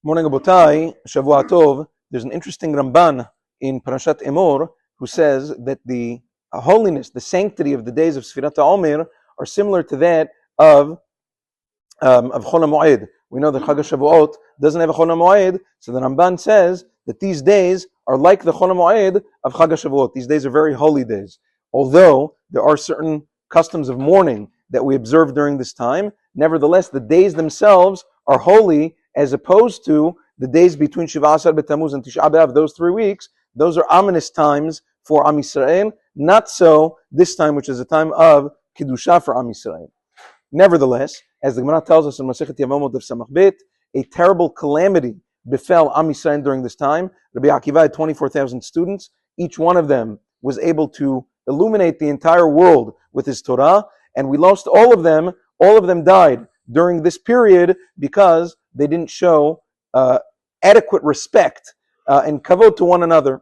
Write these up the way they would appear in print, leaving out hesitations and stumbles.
Morning, Abotai, Shavua Tov. There's an interesting Ramban in Parashat Emor who says that the holiness, the sanctity of the days of Sfirat Omer are similar to that of Chol HaMoed. We know that Chag HaShavuot doesn't have a Chol HaMoed, so the Ramban says that these days are like the Chol HaMoed of Chag HaShavuot. These days are very holy days. Although there are certain customs of mourning that we observe during this time, nevertheless, the days themselves are holy, as opposed to the days between Shiva Asar B'Tammuz and Tisha B'Av, those 3 weeks. Those are ominous times for Am Yisrael, not so this time, which is a time of Kedusha for Am Yisrael. Nevertheless, as the Gemara tells us in Masechet Yevamot of Samach Bet, a terrible calamity befell Am Yisrael during this time. Rabbi Akiva had 24,000 students. Each one of them was able to illuminate the entire world with his Torah, and we lost all of them. All of them died during this period because they didn't show adequate respect and kavod to one another.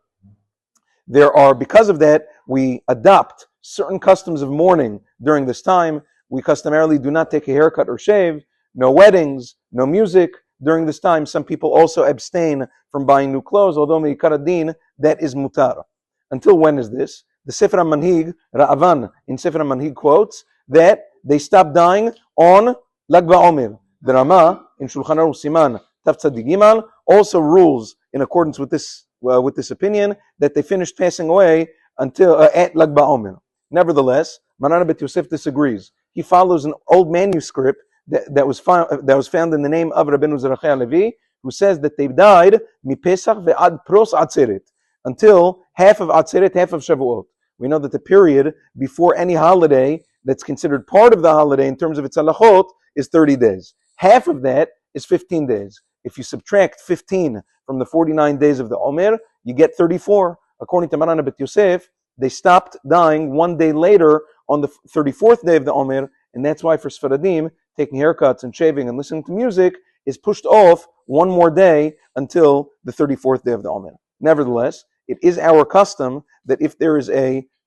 Because of that, we adopt certain customs of mourning during this time. We customarily do not take a haircut or shave, no weddings, no music during this time. Some people also abstain from buying new clothes, although me'ikar adin, that is mutar. Until when is this? The Sefer HaManhig, Ra'avan, in Sefer HaManhig quotes that they stopped dying on Lag BaOmer. The Rama in Shulchan Aruch Siman Tav Tzadik Gimal also rules in accordance with this opinion that they finished passing away until at Lag BaOmer. Nevertheless, Maran Bet Yosef disagrees. He follows an old manuscript that was found in the name of Rabbeinu Zerachai Levi, who says that they died mipesach ve'ad pros atzeret, until half of atzeret, half of Shavuot. We know that the period before any holiday that's considered part of the holiday in terms of its halachot is 30 days. Half of that is 15 days. If you subtract 15 from the 49 days of the Omer, you get 34. According to Maran Bet Yosef, they stopped dying 1 day later on the 34th day of the Omer, and that's why for Sfaradim, taking haircuts and shaving and listening to music is pushed off 1 more day until the 34th day of the Omer. Nevertheless, it is our custom that if there is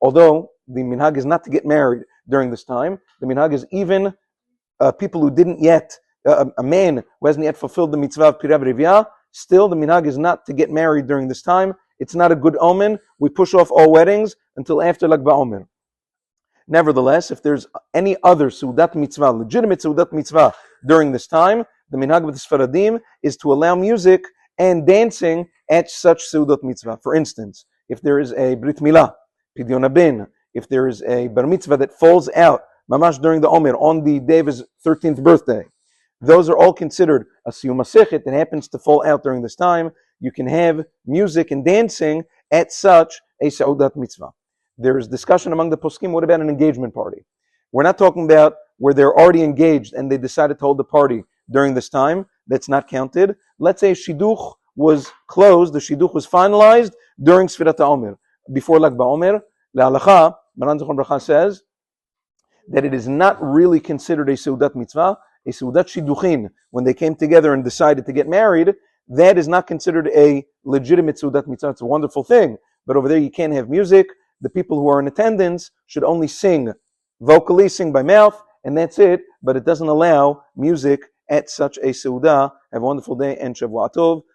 although the minhag is not to get married during this time, the minhag is even people who didn't yet, a man who hasn't yet fulfilled the mitzvah of Pirav Rivya, still the minhag is not to get married during this time. It's not a good omen. We push off all weddings until after Lag BaOmer. Nevertheless, if there's any other Seudat Mitzvah, legitimate Seudat Mitzvah during this time, the minhag with the Sfaradim is to allow music and dancing at such Seudat Mitzvah. For instance, if there is a Brit Milah, Pidyon HaBen, if there is a Bar Mitzvah that falls out, mamash during the Omer, on the day of his 13th birthday, those are all considered a Siyum HaSechet that happens to fall out during this time. You can have music and dancing at such a Seudat Mitzvah. There is discussion among the poskim, what about an engagement party? We're not talking about where they're already engaged and they decided to hold the party during this time. That's not counted. Let's say Shidduch was closed, the Shidduch was finalized during Sfirat HaOmer, before Lag BaOmer. La'alacha, Maran Zichron Bracha says that it is not really considered a Seudat Mitzvah, a Seudat Shidduchin, when they came together and decided to get married. That is not considered a legitimate Seudat Mitzvah. It's a wonderful thing, but over there you can't have music. The people who are in attendance should only sing vocally, sing by mouth, and that's it, but it doesn't allow music at such a Seudah. Have a wonderful day and Shavua Tov.